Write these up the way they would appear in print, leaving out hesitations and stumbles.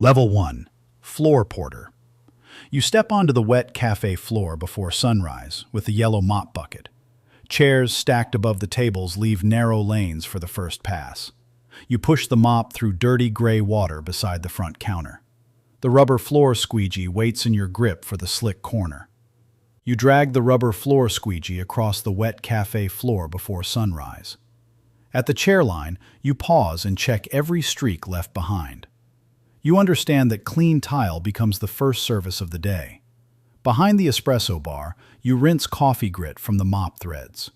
Level 1. Floor Porter. You step onto the wet cafe floor before sunrise with the yellow mop bucket. Chairs stacked above the tables leave narrow lanes for the first pass. You push the mop through dirty gray water beside the front counter. The rubber floor squeegee waits in your grip for the slick corner. You drag the rubber floor squeegee across the wet cafe floor before sunrise. At the chair line, you pause and check every streak left behind. You understand that clean tile becomes the first service of the day. Behind the espresso bar, you rinse coffee grit from the mop threads.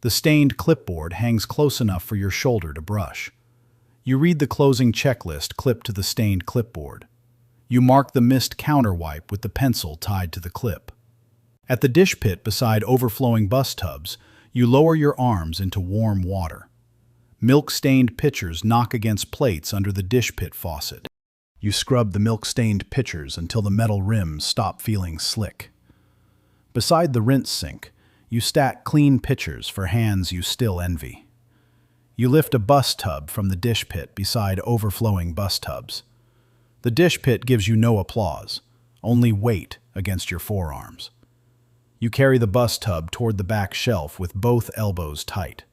The stained clipboard hangs close enough for your shoulder to brush. You read the closing checklist clipped to the stained clipboard. You mark the missed counter wipe with the pencil tied to the clip. At the dish pit beside overflowing bus tubs, you lower your arms into warm water. Milk-stained pitchers knock against plates under the dish pit faucet. You scrub the milk-stained pitchers until the metal rims stop feeling slick. Beside the rinse sink, you stack clean pitchers for hands you still envy. You lift a bus tub from the dish pit beside overflowing bus tubs. The dish pit gives you no applause, only weight against your forearms. You carry the bus tub toward the back shelf with both elbows tight.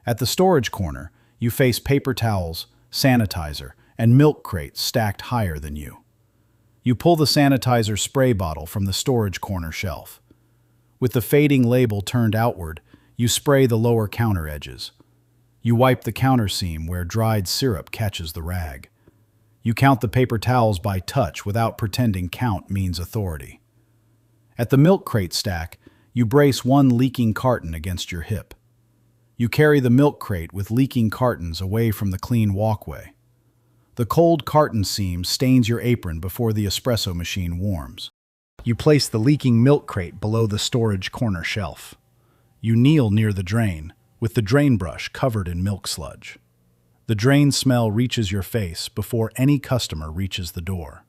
At the storage corner, you face paper towels, sanitizer, and milk crates stacked higher than you. You pull the sanitizer spray bottle from the storage corner shelf. With the fading label turned outward, you spray the lower counter edges. You wipe the counter seam where dried syrup catches the rag. You count the paper towels by touch without pretending count means authority. At the milk crate stack, you brace one leaking carton against your hip. You carry the milk crate with leaking cartons away from the clean walkway. The cold carton seam stains your apron before the espresso machine warms. You place the leaking milk crate below the storage corner shelf. You kneel near the drain, with the drain brush covered in milk sludge. The drain smell reaches your face before any customer reaches the door.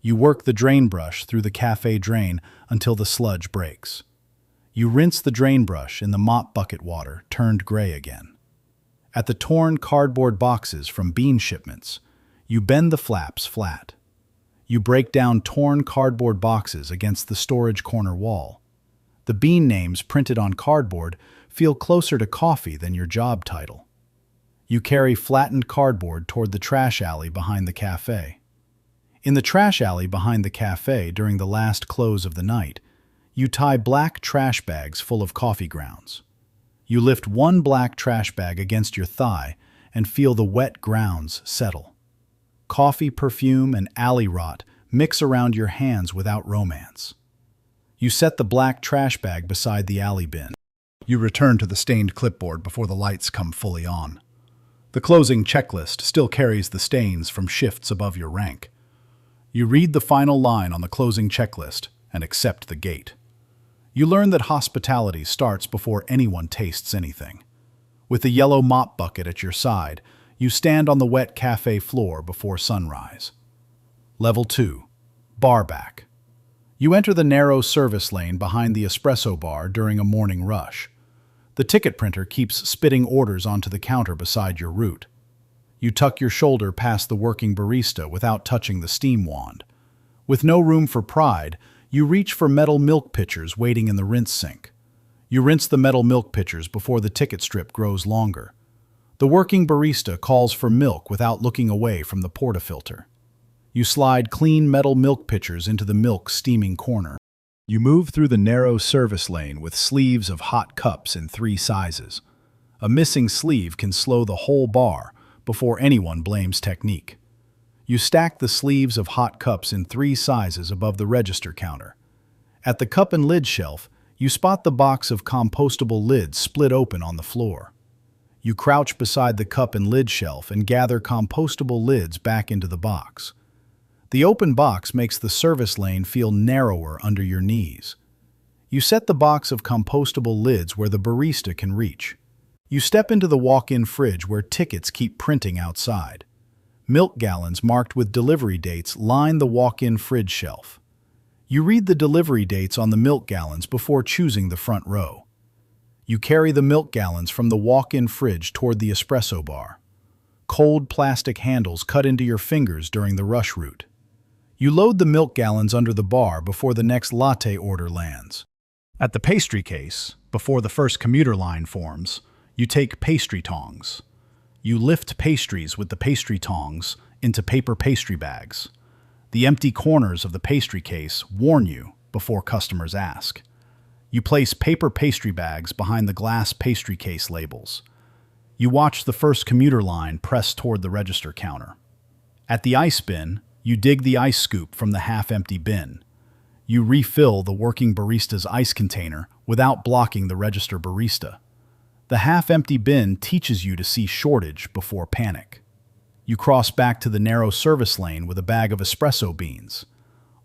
You work the drain brush through the cafe drain until the sludge breaks. You rinse the drain brush in the mop bucket water turned gray again. At the torn cardboard boxes from bean shipments, you bend the flaps flat. You break down torn cardboard boxes against the storage corner wall. The bean names printed on cardboard feel closer to coffee than your job title. You carry flattened cardboard toward the trash alley behind the cafe. In the trash alley behind the cafe during the last close of the night, you tie black trash bags full of coffee grounds. You lift one black trash bag against your thigh and feel the wet grounds settle. Coffee perfume and alley rot mix around your hands without romance. You set the black trash bag beside the alley bin. You return to the stained clipboard before the lights come fully on. The closing checklist still carries the stains from shifts above your rank. You read the final line on the closing checklist and accept the gate. You learn that hospitality starts before anyone tastes anything. With the yellow mop bucket at your side, you stand on the wet cafe floor before sunrise. Level 2. Barback. You enter the narrow service lane behind the espresso bar during a morning rush. The ticket printer keeps spitting orders onto the counter beside your route. You tuck your shoulder past the working barista without touching the steam wand. With no room for pride, you reach for metal milk pitchers waiting in the rinse sink. You rinse the metal milk pitchers before the ticket strip grows longer. The working barista calls for milk without looking away from the portafilter. You slide clean metal milk pitchers into the milk steaming corner. You move through the narrow service lane with sleeves of hot cups in 3 sizes. A missing sleeve can slow the whole bar before anyone blames technique. You stack the sleeves of hot cups in 3 sizes above the register counter. At the cup and lid shelf, you spot the box of compostable lids split open on the floor. You crouch beside the cup and lid shelf and gather compostable lids back into the box. The open box makes the service lane feel narrower under your knees. You set the box of compostable lids where the barista can reach. You step into the walk-in fridge where tickets keep printing outside. Milk gallons marked with delivery dates line the walk-in fridge shelf. You read the delivery dates on the milk gallons before choosing the front row. You carry the milk gallons from the walk-in fridge toward the espresso bar. cold plastic handles cut into your fingers during the rush route. You load the milk gallons under the bar before the next latte order lands. At the pastry case, before the first commuter line forms, you take pastry tongs. You lift pastries with the pastry tongs into paper pastry bags. The empty corners of the pastry case warn you before customers ask. You place paper pastry bags behind the glass pastry case labels. You watch the first commuter line press toward the register counter. At the ice bin, you dig the ice scoop from the half-empty bin. You refill the working barista's ice container without blocking the register barista. The half-empty bin teaches you to see shortage before panic. You cross back to the narrow service lane with a bag of espresso beans.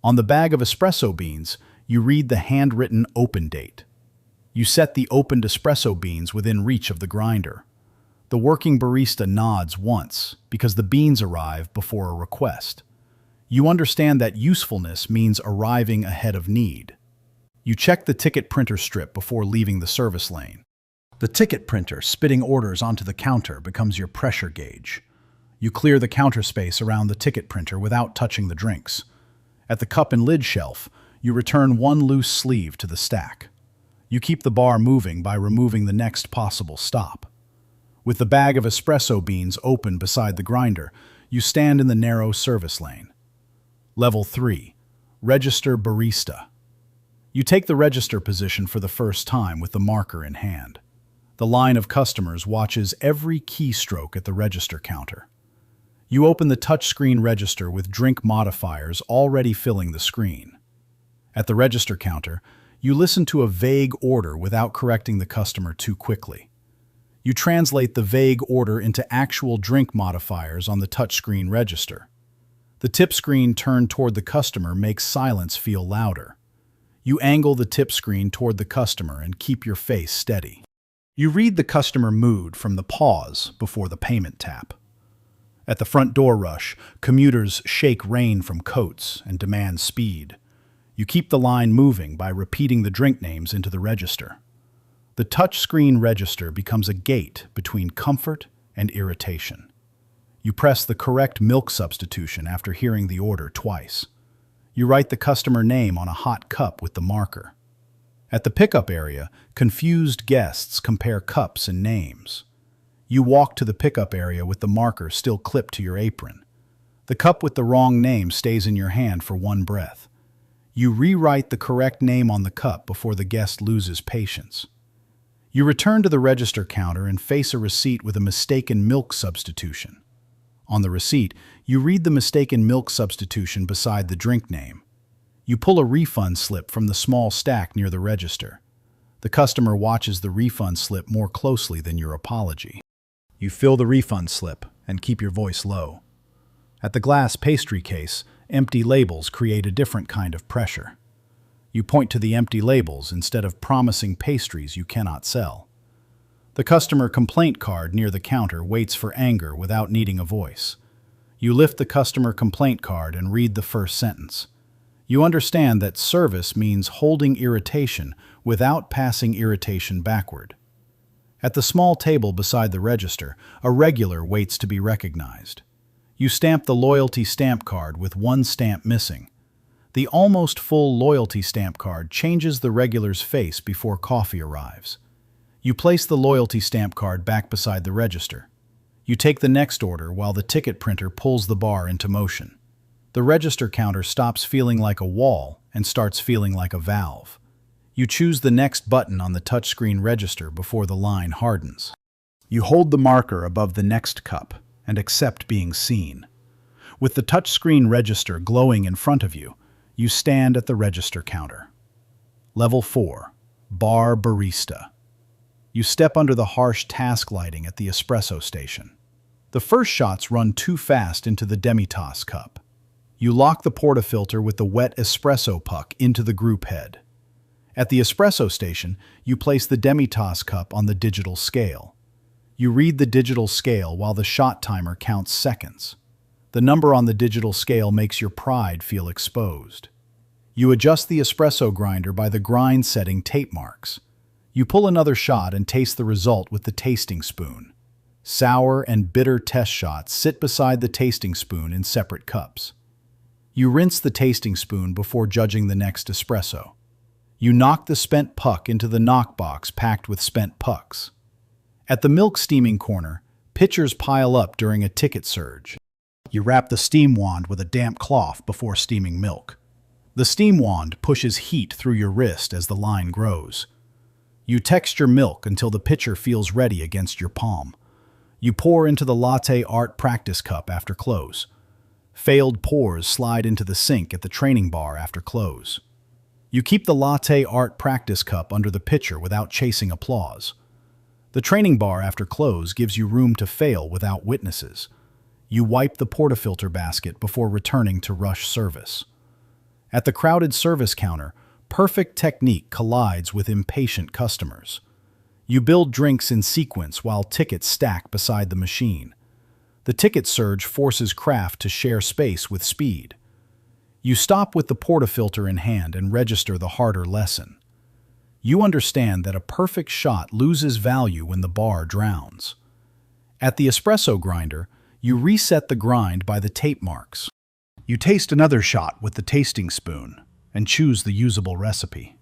On the bag of espresso beans, you read the handwritten open date. You set the opened espresso beans within reach of the grinder. The working barista nods once because the beans arrive before a request. You understand that usefulness means arriving ahead of need. You check the ticket printer strip before leaving the service lane. The ticket printer spitting orders onto the counter becomes your pressure gauge. You clear the counter space around the ticket printer without touching the drinks. At the cup and lid shelf, you return one loose sleeve to the stack. You keep the bar moving by removing the next possible stop. With the bag of espresso beans open beside the grinder, you stand in the narrow service lane. Level 3. Register barista. You take the register position for the first time with the marker in hand. The line of customers watches every keystroke at the register counter. You open the touchscreen register with drink modifiers already filling the screen. At the register counter, you listen to a vague order without correcting the customer too quickly. You translate the vague order into actual drink modifiers on the touchscreen register. The tip screen turned toward the customer makes silence feel louder. You angle the tip screen toward the customer and keep your face steady. You read the customer mood from the pause before the payment tap. At the front door rush, commuters shake rain from coats and demand speed. You keep the line moving by repeating the drink names into the register. The touchscreen register becomes a gate between comfort and irritation. You press the correct milk substitution after hearing the order twice. You write the customer name on a hot cup with the marker. At the pickup area, confused guests compare cups and names. You walk to the pickup area with the marker still clipped to your apron. The cup with the wrong name stays in your hand for one breath. You rewrite the correct name on the cup before the guest loses patience. You return to the register counter and face a receipt with a mistaken milk substitution. On the receipt, you read the mistaken milk substitution beside the drink name. You pull a refund slip from the small stack near the register. The customer watches the refund slip more closely than your apology. You fill the refund slip and keep your voice low. At the glass pastry case, empty labels create a different kind of pressure. You point to the empty labels instead of promising pastries you cannot sell. The customer complaint card near the counter waits for anger without needing a voice. You lift the customer complaint card and read the first sentence. You understand that service means holding irritation without passing irritation backward. At the small table beside the register, a regular waits to be recognized. You stamp the loyalty stamp card with one stamp missing. The almost full loyalty stamp card changes the regular's face before coffee arrives. You place the loyalty stamp card back beside the register. You take the next order while the ticket printer pulls the bar into motion. The register counter stops feeling like a wall and starts feeling like a valve. You choose the next button on the touchscreen register before the line hardens. You hold the marker above the next cup and accept being seen. With the touchscreen register glowing in front of you, you stand at the register counter. Level 4. Bar barista. You step under the harsh task lighting at the espresso station. The first shots run too fast into the demi-tasse cup. You lock the portafilter with the wet espresso puck into the group head. At the espresso station, you place the demi-tasse cup on the digital scale. You read the digital scale while the shot timer counts seconds. The number on the digital scale makes your pride feel exposed. You adjust the espresso grinder by the grind setting tape marks. You pull another shot and taste the result with the tasting spoon. Sour and bitter test shots sit beside the tasting spoon in separate cups. You rinse the tasting spoon before judging the next espresso. You knock the spent puck into the knockbox packed with spent pucks. At the milk steaming corner, pitchers pile up during a ticket surge. You wrap the steam wand with a damp cloth before steaming milk. The steam wand pushes heat through your wrist as the line grows. You texture milk until the pitcher feels ready against your palm. You pour into the latte art practice cup after close. Failed pours slide into the sink at the training bar after close. You keep the latte art practice cup under the pitcher without chasing applause. The training bar after close gives you room to fail without witnesses. You wipe the portafilter basket before returning to rush service. At the crowded service counter, perfect technique collides with impatient customers. You build drinks in sequence while tickets stack beside the machine. The ticket surge forces craft to share space with speed. You stop with the portafilter in hand and register the harder lesson. You understand that a perfect shot loses value when the bar drowns. At the espresso grinder, you reset the grind by the tape marks. You taste another shot with the tasting spoon and choose the usable recipe.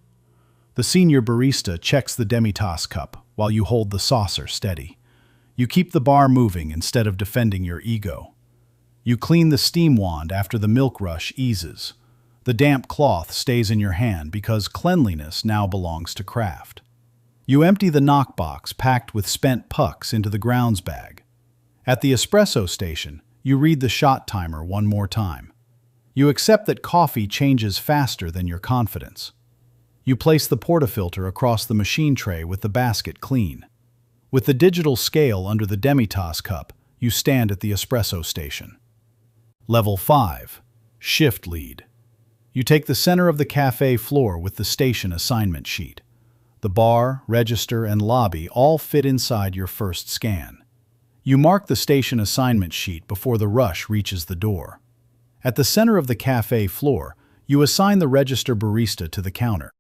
The senior barista checks the demi-tasse cup while you hold the saucer steady. You keep the bar moving instead of defending your ego. You clean the steam wand after the milk rush eases. The damp cloth stays in your hand because cleanliness now belongs to craft. You empty the knockbox packed with spent pucks into the grounds bag. At the espresso station, you read the shot timer one more time. You accept that coffee changes faster than your confidence. You place the portafilter across the machine tray with the basket clean. With the digital scale under the demi-tasse cup, you stand at the espresso station. Level 5. Shift lead. You take the center of the cafe floor with the station assignment sheet. The bar, register, and lobby all fit inside your first scan. You mark the station assignment sheet before the rush reaches the door. At the center of the cafe floor, you assign the register barista to the counter.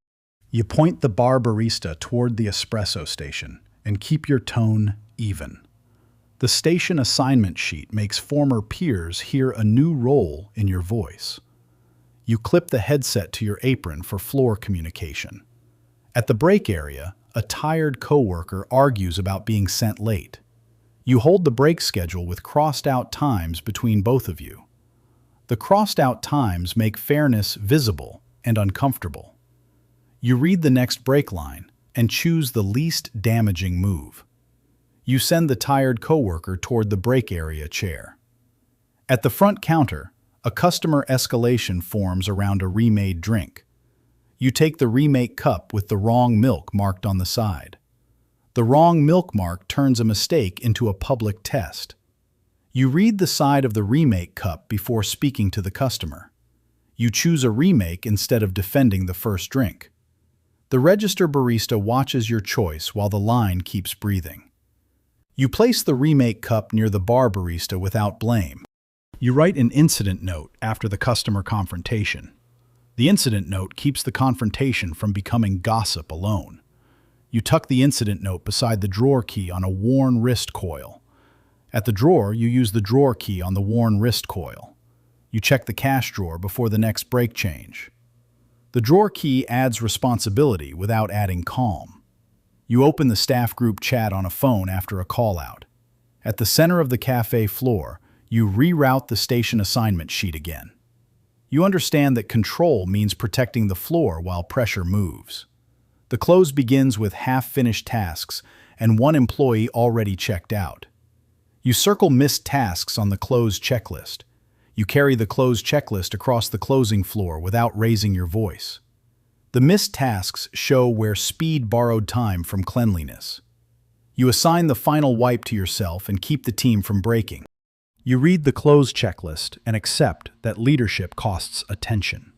You point the bar barista toward the espresso station and keep your tone even. The station assignment sheet makes former peers hear a new role in your voice. You clip the headset to your apron for floor communication. At the break area, a tired coworker argues about being sent late. You hold the break schedule with crossed-out times between both of you. The crossed-out times make fairness visible and uncomfortable. You read the next break line and choose the least damaging move. You send the tired coworker toward the break area chair. At the front counter, a customer escalation forms around a remade drink. You take the remake cup with the wrong milk marked on the side. The wrong milk mark turns a mistake into a public test. You read the side of the remake cup before speaking to the customer. You choose a remake instead of defending the first drink. The register barista watches your choice while the line keeps breathing. You place the remake cup near the bar barista without blame. You write an incident note after the customer confrontation. The incident note keeps the confrontation from becoming gossip alone. You tuck the incident note beside the drawer key on a worn wrist coil. At the drawer, you use the drawer key on the worn wrist coil. You check the cash drawer before the next break change. The drawer key adds responsibility without adding calm. You open the staff group chat on a phone after a call-out. At the center of the cafe floor, you reroute the station assignment sheet again. You understand that control means protecting the floor while pressure moves. The close begins with half-finished tasks and one employee already checked out. You circle missed tasks on the close checklist. You carry the close checklist across the closing floor without raising your voice. The missed tasks show where speed borrowed time from cleanliness. You assign the final wipe to yourself and keep the team from breaking. You read the close checklist and accept that leadership costs attention.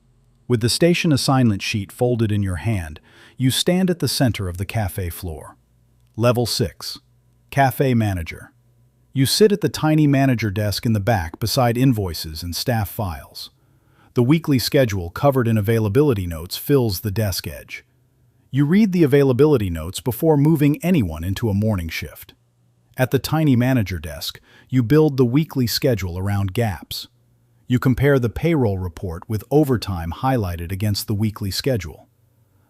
With the station assignment sheet folded in your hand, you stand at the center of the cafe floor. Level 6. Cafe Manager. You sit at the tiny manager desk in the back beside invoices and staff files. The weekly schedule covered in availability notes fills the desk edge. You read the availability notes before moving anyone into a morning shift. At the tiny manager desk, you build the weekly schedule around gaps. You compare the payroll report with overtime highlighted against the weekly schedule.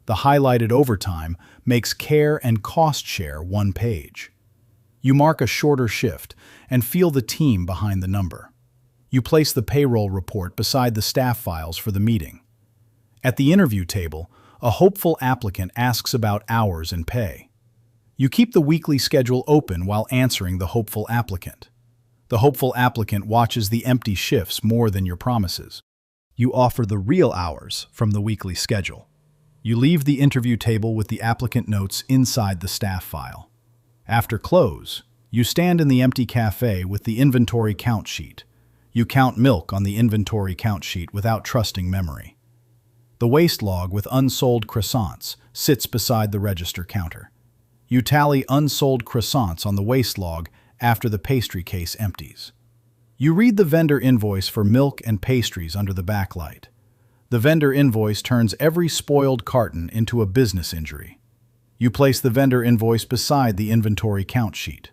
The highlighted overtime makes care and cost share one page. You mark a shorter shift and feel the team behind the number. You place the payroll report beside the staff files for the meeting. At the interview table, a hopeful applicant asks about hours and pay. You keep the weekly schedule open while answering the hopeful applicant. The hopeful applicant watches the empty shifts more than your promises. You offer the real hours from the weekly schedule. You leave the interview table with the applicant notes inside the staff file. After close, you stand in the empty cafe with the inventory count sheet. You count milk on the inventory count sheet without trusting memory. The waste log with unsold croissants sits beside the register counter. You tally unsold croissants on the waste log after the pastry case empties. You read the vendor invoice for milk and pastries under the backlight. The vendor invoice turns every spoiled carton into a business injury. You place the vendor invoice beside the inventory count sheet.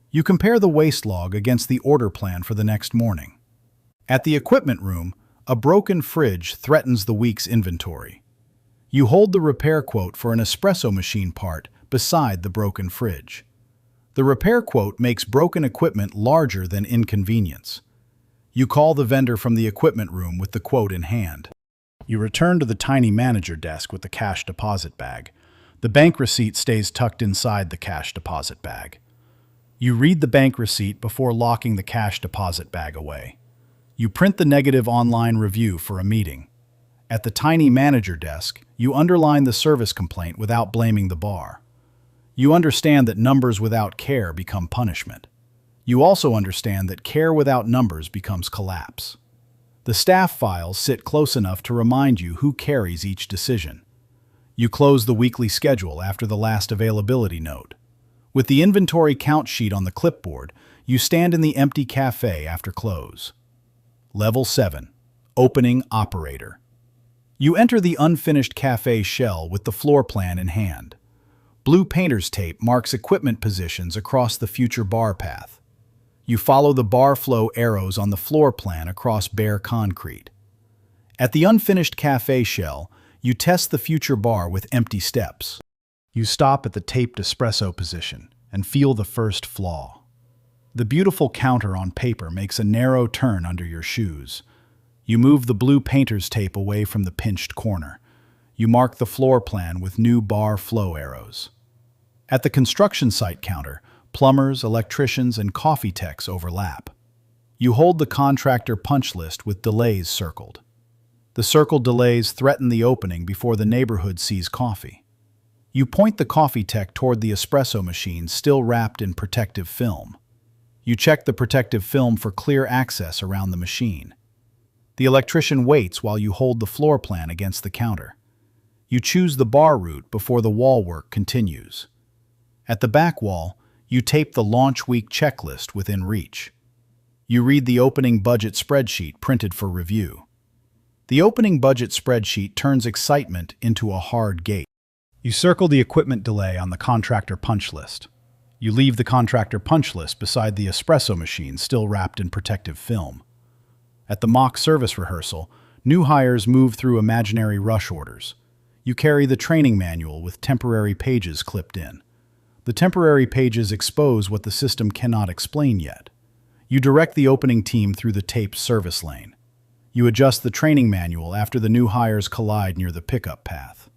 You compare the waste log against the order plan for the next morning. At the equipment room, a broken fridge threatens the week's inventory. You hold the repair quote for an espresso machine part beside the broken fridge. The repair quote makes broken equipment larger than inconvenience. You call the vendor from the equipment room with the quote in hand. You return to the tiny manager desk with the cash deposit bag. The bank receipt stays tucked inside the cash deposit bag. You read the bank receipt before locking the cash deposit bag away. You print the negative online review for a meeting. At the tiny manager desk, you underline the service complaint without blaming the bar. You understand that numbers without care become punishment. You also understand that care without numbers becomes collapse. The staff files sit close enough to remind you who carries each decision. You close the weekly schedule after the last availability note. With the inventory count sheet on the clipboard, you stand in the empty cafe after close. Level 7. Opening Operator. You enter the unfinished cafe shell with the floor plan in hand. Blue painter's tape marks equipment positions across the future bar path. You follow the bar flow arrows on the floor plan across bare concrete. At the unfinished cafe shell, you test the future bar with empty steps. You stop at the taped espresso position and feel the first flaw. The beautiful counter on paper makes a narrow turn under your shoes. You move the blue painter's tape away from the pinched corner. You mark the floor plan with new bar flow arrows. At the construction site counter, plumbers, electricians, and coffee techs overlap. You hold the contractor punch list with delays circled. The circled delays threaten the opening before the neighborhood sees coffee. You point the coffee tech toward the espresso machine still wrapped in protective film. You check the protective film for clear access around the machine. The electrician waits while you hold the floor plan against the counter. You choose the bar route before the wall work continues. At the back wall, you tape the launch week checklist within reach. You read the opening budget spreadsheet printed for review. The opening budget spreadsheet turns excitement into a hard gate. You circle the equipment delay on the contractor punch list. You leave the contractor punch list beside the espresso machine still wrapped in protective film. At the mock service rehearsal, new hires move through imaginary rush orders. You carry the training manual with temporary pages clipped in. The temporary pages expose what the system cannot explain yet. You direct the opening team through the taped service lane. You adjust the training manual after the new hires collide near the pickup path.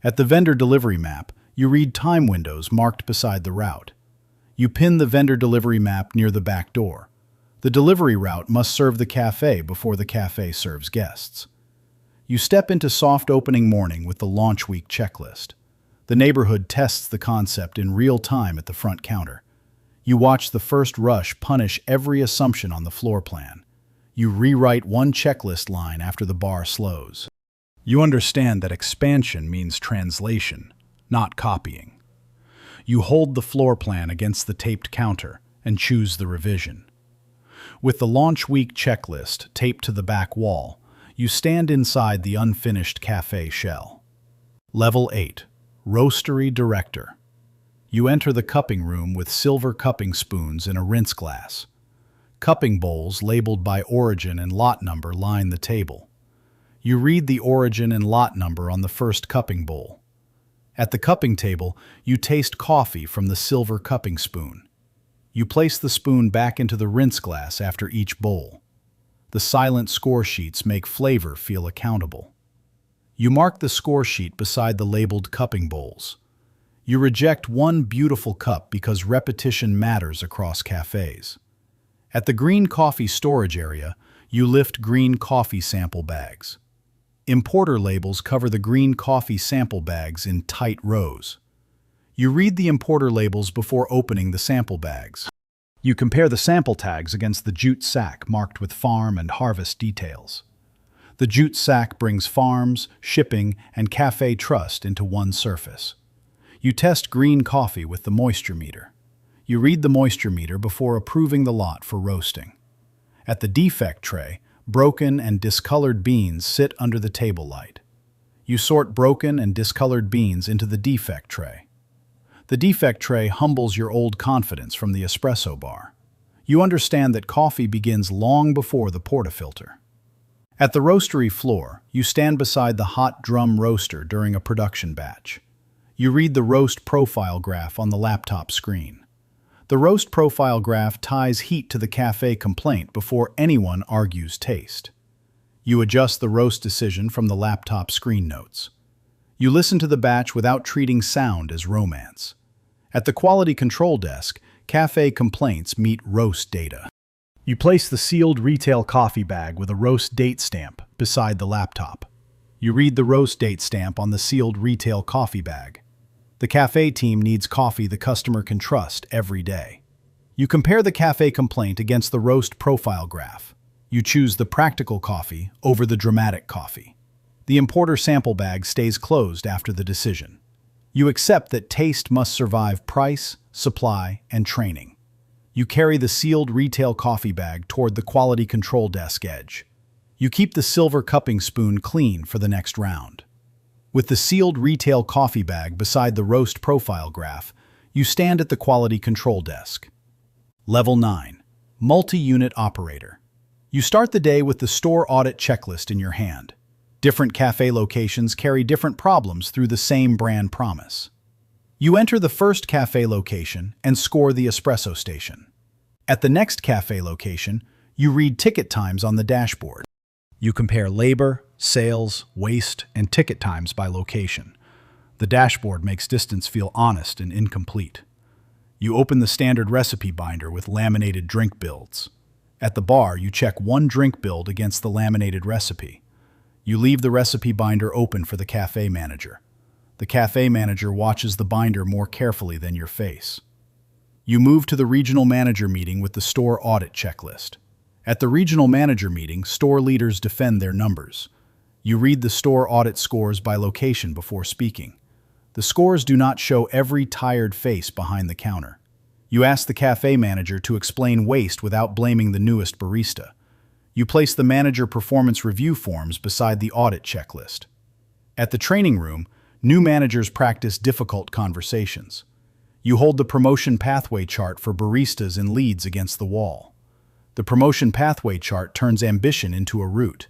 At the vendor delivery map, you read time windows marked beside the route. You pin the vendor delivery map near the back door. The delivery route must serve the cafe before the cafe serves guests. You step into soft opening morning with the launch week checklist. The neighborhood tests the concept in real time at the front counter. You watch the first rush punish every assumption on the floor plan. You rewrite one checklist line after the bar slows. You understand that expansion means translation, not copying. You hold the floor plan against the taped counter and choose the revision. With the launch week checklist taped to the back wall, you stand inside the unfinished cafe shell. Level 8. Roastery Director. You enter the cupping room with silver cupping spoons and a rinse glass. Cupping bowls labeled by origin and lot number line the table. You read the origin and lot number on the first cupping bowl. At the cupping table, you taste coffee from the silver cupping spoon. You place the spoon back into the rinse glass after each bowl. The silent score sheets make flavor feel accountable. You mark the score sheet beside the labeled cupping bowls. You reject one beautiful cup because repetition matters across cafes. At the green coffee storage area, you lift green coffee sample bags. Importer labels cover the green coffee sample bags in tight rows. You read the importer labels before opening the sample bags. You compare the sample tags against the jute sack marked with farm and harvest details. The jute sack brings farms, shipping, and cafe trust into one surface. You test green coffee with the moisture meter. You read the moisture meter before approving the lot for roasting. At the defect tray, broken and discolored beans sit under the table light. You sort broken and discolored beans into the defect tray. The defect tray humbles your old confidence from the espresso bar. You understand that coffee begins long before the portafilter. At the roastery floor, you stand beside the hot drum roaster during a production batch. You read the roast profile graph on the laptop screen. The roast profile graph ties heat to the cafe complaint before anyone argues taste. You adjust the roast decision from the laptop screen notes. You listen to the batch without treating sound as romance. At the quality control desk, cafe complaints meet roast data. You place the sealed retail coffee bag with a roast date stamp beside the laptop. You read the roast date stamp on the sealed retail coffee bag. The cafe team needs coffee the customer can trust every day. You compare the cafe complaint against the roast profile graph. You choose the practical coffee over the dramatic coffee. The importer sample bag stays closed after the decision. You accept that taste must survive price, supply, and training. You carry the sealed retail coffee bag toward the quality control desk edge. You keep the silver cupping spoon clean for the next round. With the sealed retail coffee bag beside the roast profile graph, you stand at the quality control desk. Level 9. Multi-unit operator. You start the day with the store audit checklist in your hand. Different cafe locations carry different problems through the same brand promise. You enter the first cafe location and score the espresso station. At the next cafe location, you read ticket times on the dashboard. You compare labor, sales, waste, and ticket times by location. The dashboard makes distance feel honest and incomplete. You open the standard recipe binder with laminated drink builds. At the bar, you check one drink build against the laminated recipe. You leave the recipe binder open for the cafe manager. The cafe manager watches the binder more carefully than your face. You move to the regional manager meeting with the store audit checklist. At the regional manager meeting, store leaders defend their numbers. You read the store audit scores by location before speaking. The scores do not show every tired face behind the counter. You ask the cafe manager to explain waste without blaming the newest barista. You place the manager performance review forms beside the audit checklist. At the training room, new managers practice difficult conversations. You hold the promotion pathway chart for baristas and leads against the wall. The promotion pathway chart turns ambition into a route.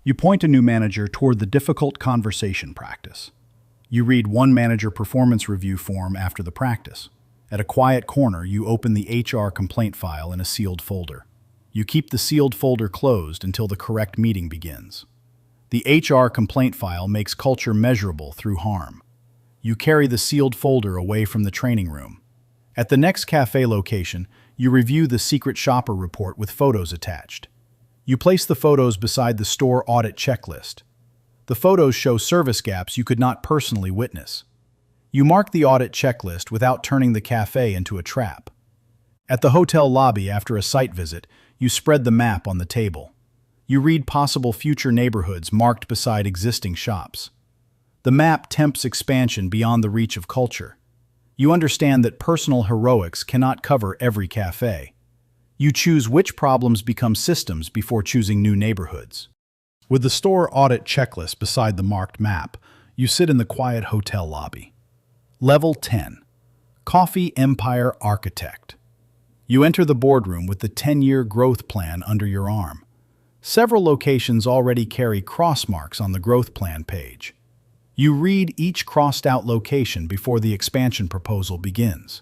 You point a new manager toward the difficult conversation practice. You read one manager performance review form after the practice. At a quiet corner, you open the HR complaint file in a sealed folder. You keep the sealed folder closed until the correct meeting begins. The HR complaint file makes culture measurable through harm. You carry the sealed folder away from the training room. At the next cafe location, you review the secret shopper report with photos attached. You place the photos beside the store audit checklist. The photos show service gaps you could not personally witness. You mark the audit checklist without turning the cafe into a trap. At the hotel lobby after a site visit, you spread the map on the table. You read possible future neighborhoods marked beside existing shops. The map tempts expansion beyond the reach of culture. You understand that personal heroics cannot cover every cafe. You choose which problems become systems before choosing new neighborhoods. With the store audit checklist beside the marked map, you sit in the quiet hotel lobby. Level 10. Coffee Empire Architect. You enter the boardroom with the 10-year growth plan under your arm. Several locations already carry cross marks on the growth plan page. You read each crossed-out location before the expansion proposal begins.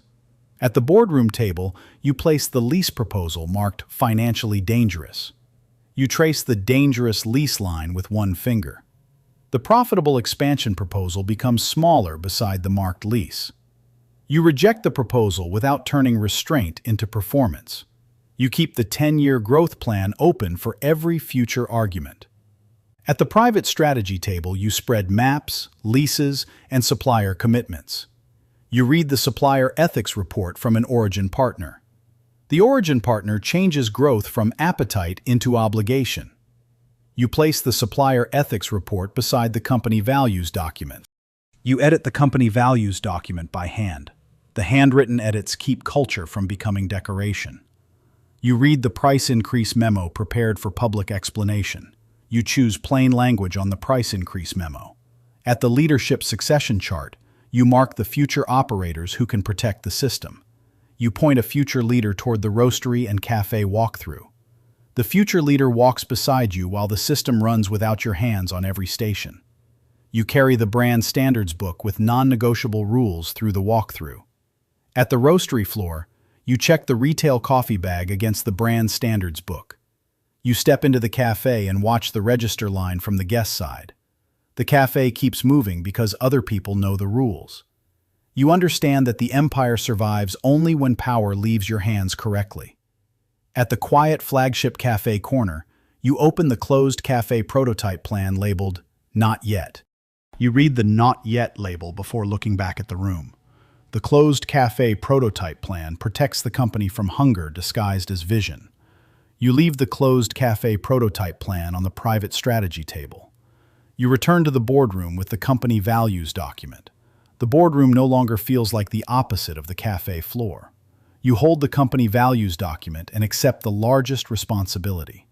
At the boardroom table, you place the lease proposal marked financially dangerous. You trace the dangerous lease line with one finger. The profitable expansion proposal becomes smaller beside the marked lease. You reject the proposal without turning restraint into performance. You keep the 10-year growth plan open for every future argument. At the private strategy table, you spread maps, leases, and supplier commitments. You read the supplier ethics report from an origin partner. The origin partner changes growth from appetite into obligation. You place the supplier ethics report beside the company values document. You edit the company values document by hand. The handwritten edits keep culture from becoming decoration. You read the price increase memo prepared for public explanation. You choose plain language on the price increase memo. At the leadership succession chart, you mark the future operators who can protect the system. You point a future leader toward the roastery and café walkthrough. The future leader walks beside you while the system runs without your hands on every station. You carry the brand standards book with non-negotiable rules through the walkthrough. At the roastery floor, you check the retail coffee bag against the brand standards book. You step into the cafe and watch the register line from the guest side. The cafe keeps moving because other people know the rules. You understand that the empire survives only when power leaves your hands correctly. At the quiet flagship cafe corner, you open the closed cafe prototype plan labeled "Not Yet." You read the "Not Yet" label before looking back at the room. The closed cafe prototype plan protects the company from hunger disguised as vision. You leave the closed cafe prototype plan on the private strategy table. You return to the boardroom with the company values document. The boardroom no longer feels like the opposite of the cafe floor. You hold the company values document and accept the largest responsibility.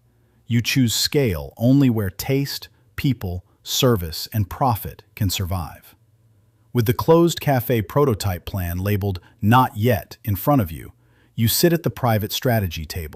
You choose scale only where taste, people, service, and profit can survive. With the closed cafe prototype plan labeled "Not Yet" in front of you, you sit at the private strategy table.